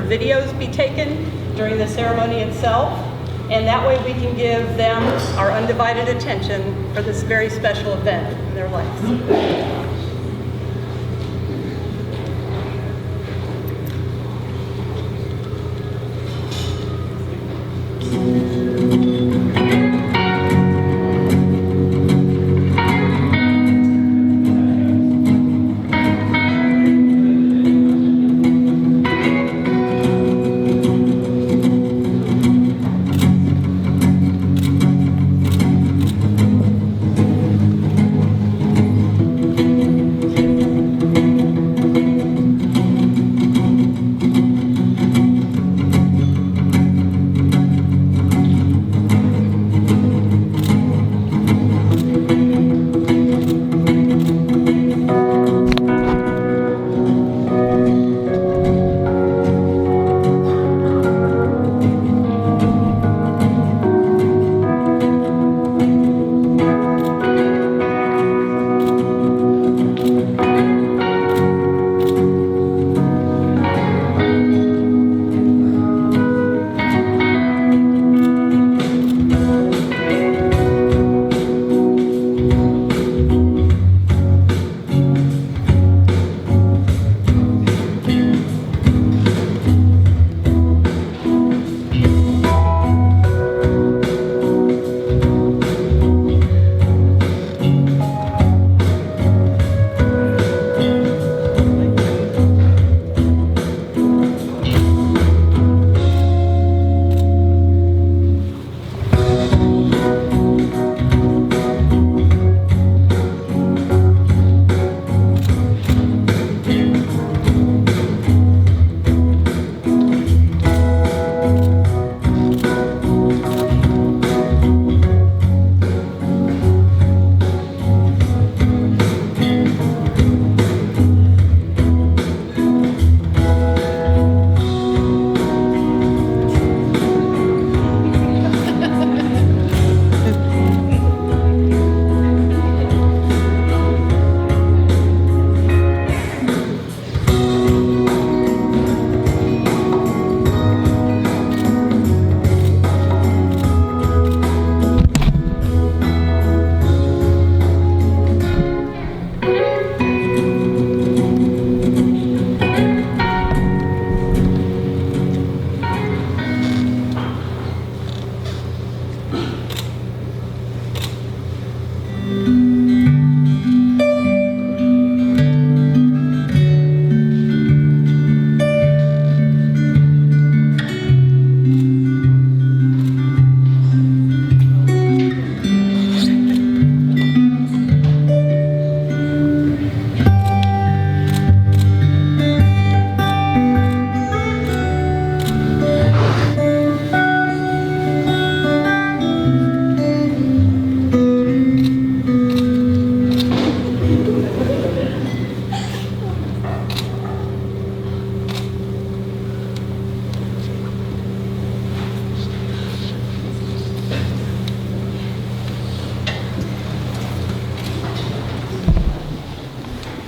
or videos be taken during the ceremony itself, and that way we can give them our undivided attention for this very special event in their lives.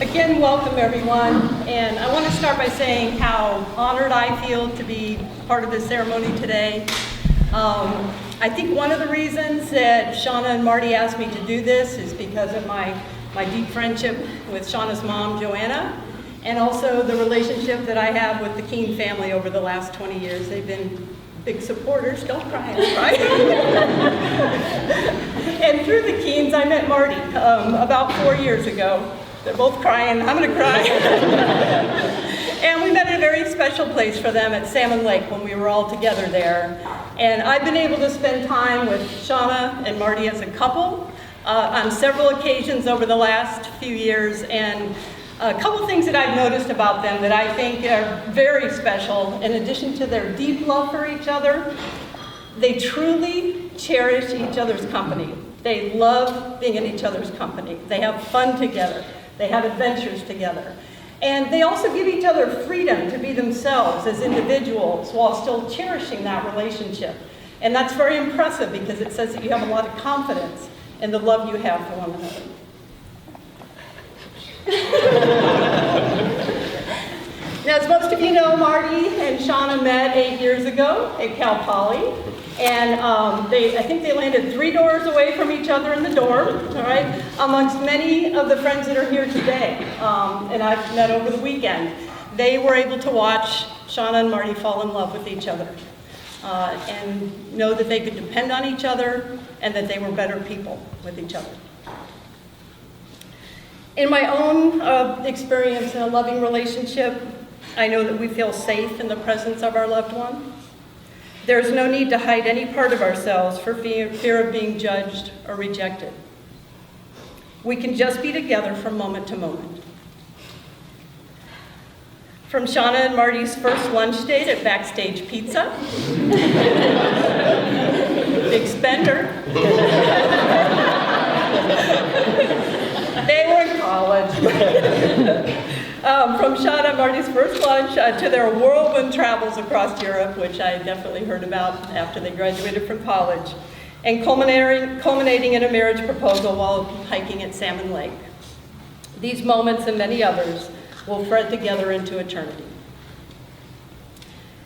Again, welcome everyone, and I want to start by saying how honored I feel to be part of this ceremony today. I think one of the reasons that Shauna and Marty asked me to do this is because of my deep friendship with Shauna's mom, Joanna, and also the relationship that I have with the Keene family over the last 20 years. They've been big supporters, don't cry, right? And through the Keenes, I met Marty about 4 years ago. They're both crying, I'm gonna cry. And we met at a very special place for them at Salmon Lake when we were all together there. And I've been able to spend time with Shauna and Marty as a couple on several occasions over the last few years. And a couple things that I've noticed about them that I think are very special, in addition to their deep love for each other, they truly cherish each other's company. They love being in each other's company. They have fun together. They have adventures together. And they also give each other freedom to be themselves as individuals while still cherishing that relationship. And that's very impressive because it says that you have a lot of confidence in the love you have for one another. Now, as most of you know, Marty and Shauna met 8 years ago at Cal Poly. And I think they landed 3 doors away from each other in the dorm, all right, amongst many of the friends that are here today. And I've met over the weekend. They were able to watch Shauna and Marty fall in love with each other and know that they could depend on each other and that they were better people with each other. In my own experience in a loving relationship, I know that we feel safe in the presence of our loved one. There's no need to hide any part of ourselves for fear of being judged or rejected. We can just be together from moment to moment. From Shauna and Marty's first lunch date at Backstage Pizza, big spender. They were in college. From Shauna and Marty's first lunch to their whirlwind travels across Europe, which I definitely heard about after they graduated from college, and culminating in a marriage proposal while hiking at Salmon Lake. These moments and many others will thread together into eternity.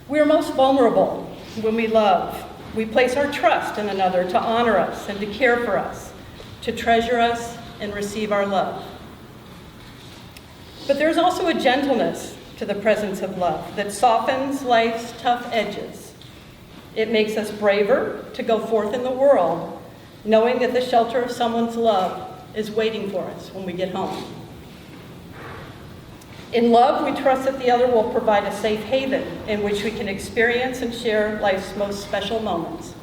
We are most vulnerable when we love. We place our trust in another to honor us and to care for us, to treasure us and receive our love. But there's also a gentleness to the presence of love that softens life's tough edges. It makes us braver to go forth in the world, knowing that the shelter of someone's love is waiting for us when we get home. In love, we trust that the other will provide a safe haven in which we can experience and share life's most special moments.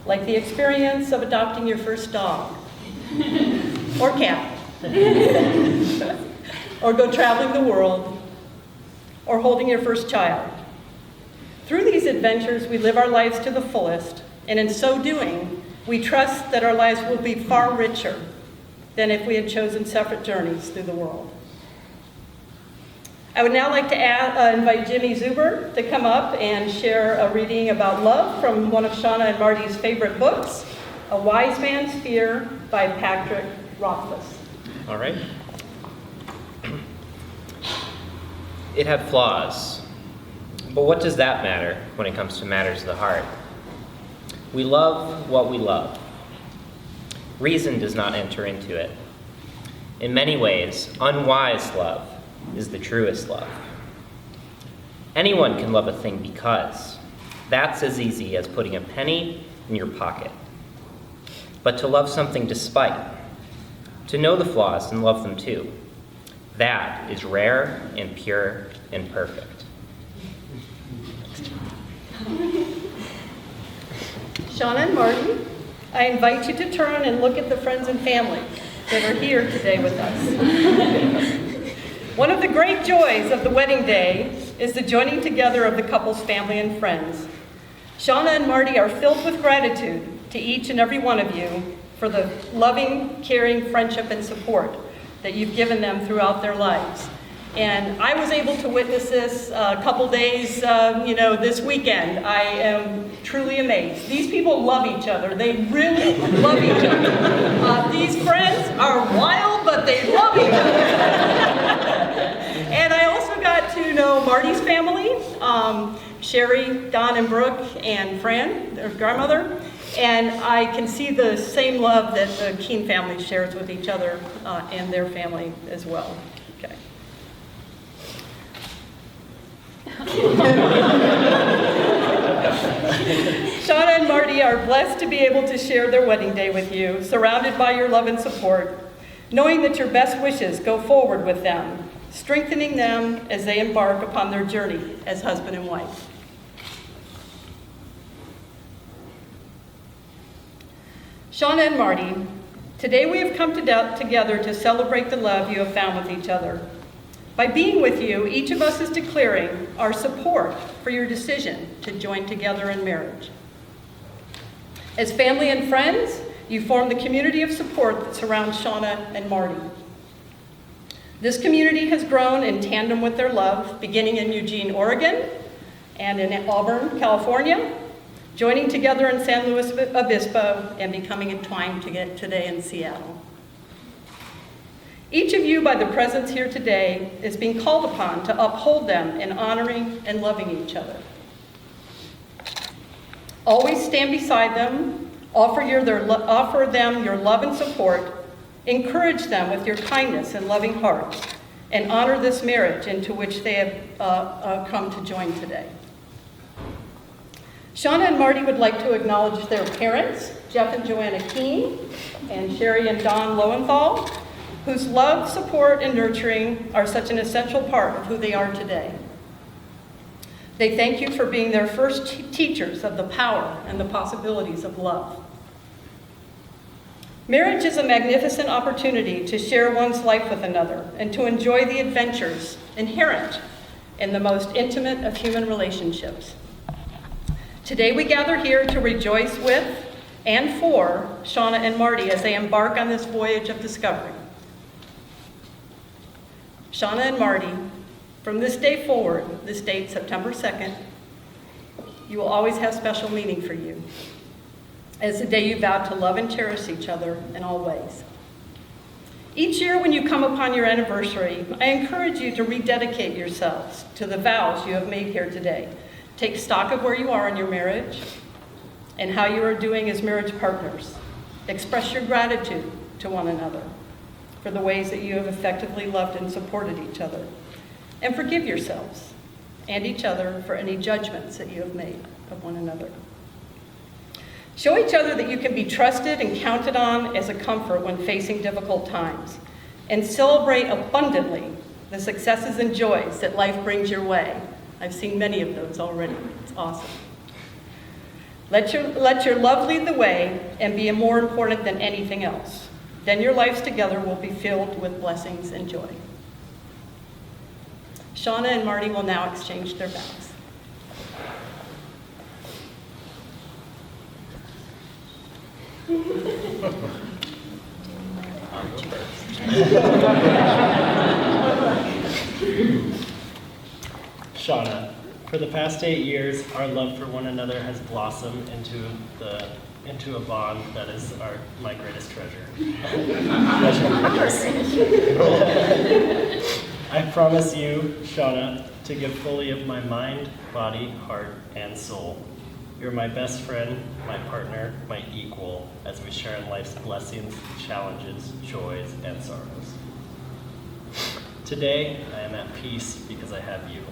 Like the experience of adopting your first dog, or cat, or go traveling the world, or holding your first child. Through these adventures, we live our lives to the fullest, and in so doing, we trust that our lives will be far richer than if we had chosen separate journeys through the world. I would now like to invite Jimmy Zuber to come up and share a reading about love from one of Shauna and Marty's favorite books, A Wise Man's Fear by Patrick Rothfuss. All right. It had flaws, but what does that matter when it comes to matters of the heart? We love what we love. Reason does not enter into it. In many ways, unwise love is the truest love. Anyone can love a thing because that's as easy as putting a penny in your pocket. But to love something despite, to know the flaws and love them too, that is rare and pure and perfect. Shauna and Marty, I invite you to turn and look at the friends and family that are here today with us. One of the great joys of the wedding day is the joining together of the couple's family and friends. Shauna and Marty are filled with gratitude to each and every one of you for the loving, caring friendship and support that you've given them throughout their lives. And I was able to witness this a couple days, this weekend. I am truly amazed. These people love each other. They really love each other. These friends are wild, but they love each other. And I also got to know Marty's family, Sherry, Don, and Brooke, and Fran, their grandmother. And I can see the same love that the Keene family shares with each other and their family as well. Okay. Shauna and Marty are blessed to be able to share their wedding day with you, surrounded by your love and support, knowing that your best wishes go forward with them, strengthening them as they embark upon their journey as husband and wife. Shauna and Marty, today we have come together to celebrate the love you have found with each other. By being with you, each of us is declaring our support for your decision to join together in marriage. As family and friends, you form the community of support that surrounds Shauna and Marty. This community has grown in tandem with their love, beginning in Eugene, Oregon, and in Auburn, California, joining together in San Luis Obispo, and becoming entwined today in Seattle. Each of you, by the presence here today, is being called upon to uphold them in honoring and loving each other. Always stand beside them, offer them your love and support, encourage them with your kindness and loving hearts, and honor this marriage into which they have come to join today. Shauna and Marty would like to acknowledge their parents, Jeff and Joanna Keene, and Sherry and Don Lowenthal, whose love, support, and nurturing are such an essential part of who they are today. They thank you for being their first teachers of the power and the possibilities of love. Marriage is a magnificent opportunity to share one's life with another and to enjoy the adventures inherent in the most intimate of human relationships. Today we gather here to rejoice with and for Shauna and Marty as they embark on this voyage of discovery. Shauna and Marty, from this day forward, this date, September 2nd, you will always have special meaning for you as the day you vow to love and cherish each other in all ways. Each year when you come upon your anniversary, I encourage you to rededicate yourselves to the vows you have made here today. Take stock of where you are in your marriage and how you are doing as marriage partners. Express your gratitude to one another for the ways that you have effectively loved and supported each other. And forgive yourselves and each other for any judgments that you have made of one another. Show each other that you can be trusted and counted on as a comfort when facing difficult times. And celebrate abundantly the successes and joys that life brings your way. I've seen many of those already. It's awesome. Let your love lead the way and be more important than anything else. Then your lives together will be filled with blessings and joy. Shauna and Marty will now exchange their vows. Shauna, for the past 8 years, our love for one another has blossomed into a bond that is my greatest treasure. I promise you, Shauna, to give fully of my mind, body, heart, and soul. You're my best friend, my partner, my equal, as we share in life's blessings, challenges, joys, and sorrows. Today, I am at peace because I have you.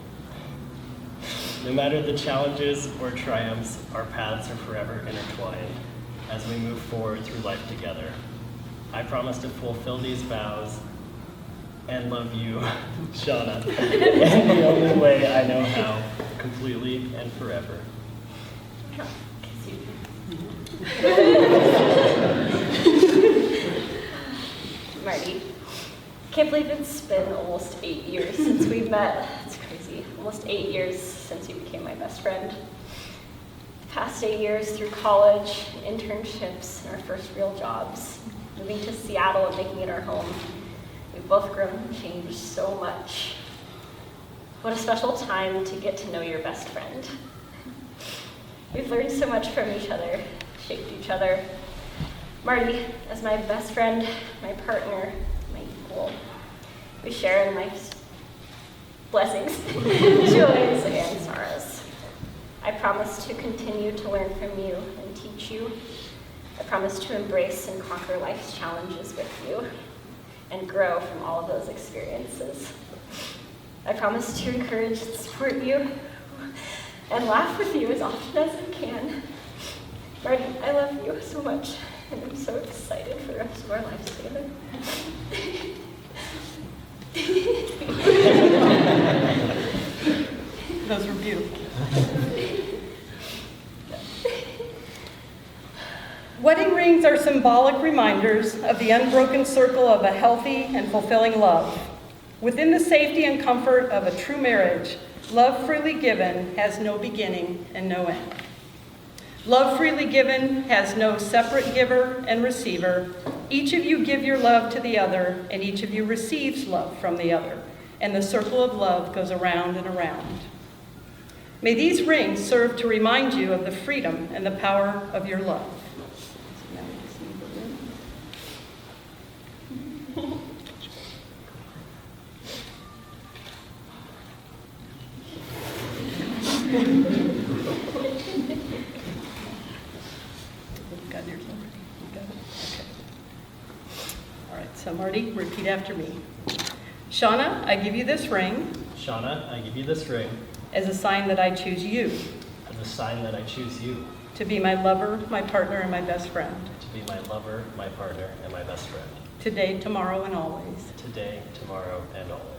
No matter the challenges or triumphs, our paths are forever intertwined as we move forward through life together. I promise to fulfill these vows and love you, Shauna, in the only way I know how, completely and forever. Marty, can't believe it's been almost 8 years since we've met. It's crazy. Almost 8 years since you became my best friend. The past 8 years through college, internships, and our first real jobs, moving to Seattle and making it our home. We've both grown and changed so much. What a special time to get to know your best friend. We've learned so much from each other, shaped each other. Marty, as my best friend, my partner, my equal, we share in life's blessings, joys, and sorrows. I promise to continue to learn from you and teach you. I promise to embrace and conquer life's challenges with you and grow from all of those experiences. I promise to encourage and support you and laugh with you as often as I can. Marty, I love you so much, and I'm so excited for the rest of our lives together. Those were beautiful. Wedding rings are symbolic reminders of the unbroken circle of a healthy and fulfilling love. Within the safety and comfort of a true marriage, love freely given has no beginning and no end. Love freely given has no separate giver and receiver. Each of you give your love to the other, and each of you receives love from the other. And the circle of love goes around and around. May these rings serve to remind you of the freedom and the power of your love. Got yours already? You got it? Okay. All right, so Marty, repeat after me. Shauna, I give you this ring Shauna, I give you this ring as a sign that I choose you as a sign that I choose you to be my lover, my partner, and my best friend, to be my lover, my partner, and my best friend, today, tomorrow, and always. today, tomorrow, and always.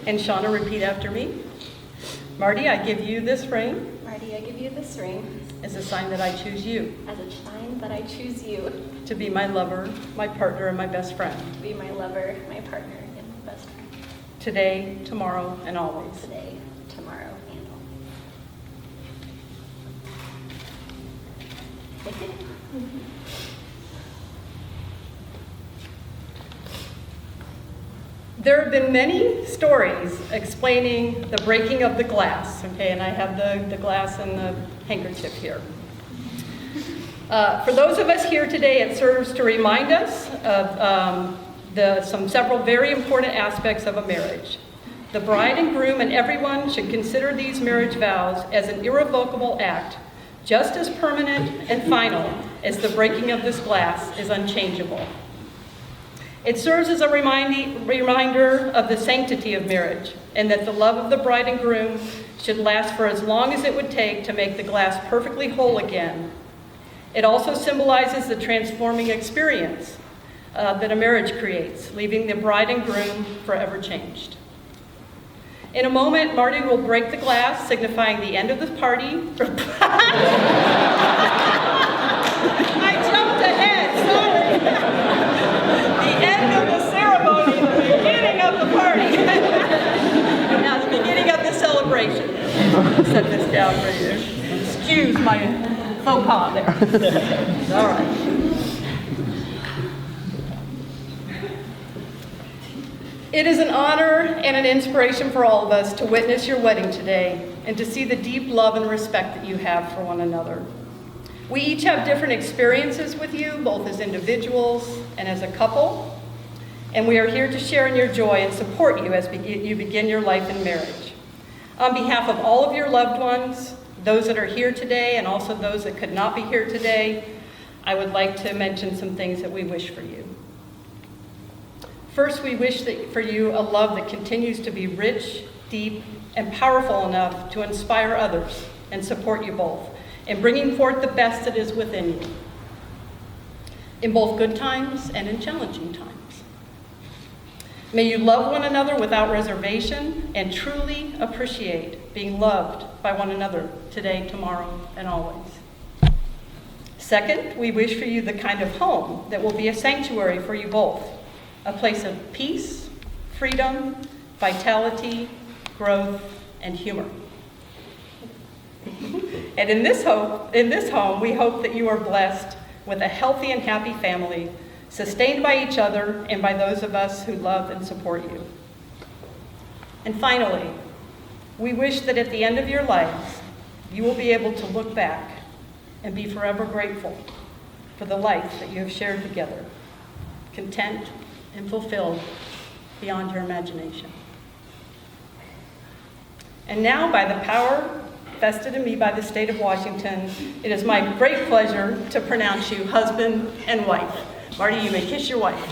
And Shauna, repeat after me. Marty, I give you this ring Marty, I give you this ring as a sign that I choose you as a sign that I choose you to be my lover, my partner, and my best friend, to be my lover, my partner, and my best friend, today, tomorrow, and always. today, tomorrow, and always. There have been many stories explaining the breaking of the glass, okay, and I have the glass and the handkerchief here. For those of us here today, it serves to remind us of several very important aspects of a marriage. The bride and groom and everyone should consider these marriage vows as an irrevocable act, just as permanent and final as the breaking of this glass is unchangeable. It serves as a reminder of the sanctity of marriage and that the love of the bride and groom should last for as long as it would take to make the glass perfectly whole again. It also symbolizes the transforming experience that a marriage creates, leaving the bride and groom forever changed. In a moment, Marty will break the glass, signifying the end of the party. I jumped ahead, sorry. The end of the ceremony, the beginning of the party. Now, the beginning of the celebration. Set this down for you. Excuse my faux pas there. All right. It is an honor and an inspiration for all of us to witness your wedding today and to see the deep love and respect that you have for one another. We each have different experiences with you, both as individuals and as a couple, and we are here to share in your joy and support you as you begin your life in marriage. On behalf of all of your loved ones, those that are here today and also those that could not be here today, I would like to mention some things that we wish for you. First, we wish for you a love that continues to be rich, deep, and powerful enough to inspire others and support you both in bringing forth the best that is within you, in both good times and in challenging times. May you love one another without reservation and truly appreciate being loved by one another today, tomorrow, and always. Second, we wish for you the kind of home that will be a sanctuary for you both, a place of peace, freedom, vitality, growth, and humor. And in this home, we hope that you are blessed with a healthy and happy family, sustained by each other and by those of us who love and support you. And finally, we wish that at the end of your lives, you will be able to look back and be forever grateful for the life that you have shared together, content and fulfilled beyond your imagination. And now, by the power vested in me by the state of Washington, it is my great pleasure to pronounce you husband and wife. Marty, you may kiss your wife.